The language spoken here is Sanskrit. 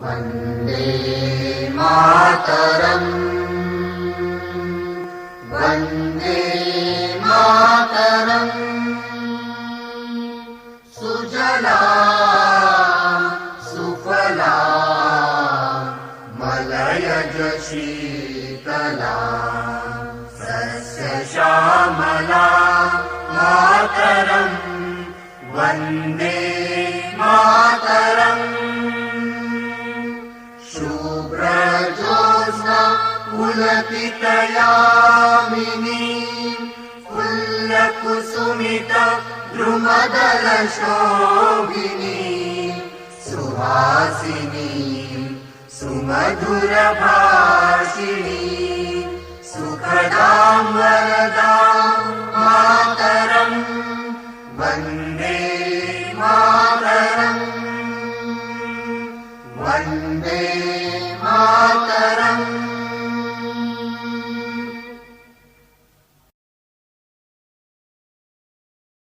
वन्दे मातरम् वन्दे मातरम् सुजला सुफला मलयज शीतला सस्यश्यामला मातरम् वन्दे मातरम् शुभ्रजोत्स्ना पुलकितयामिनी फुल्लकुसुमित द्रुमदलशोभिनी सुहासिनी सुमधुरभाषिणी सुखदां वरदां मातरम् वन्दे मातरम् वन्दे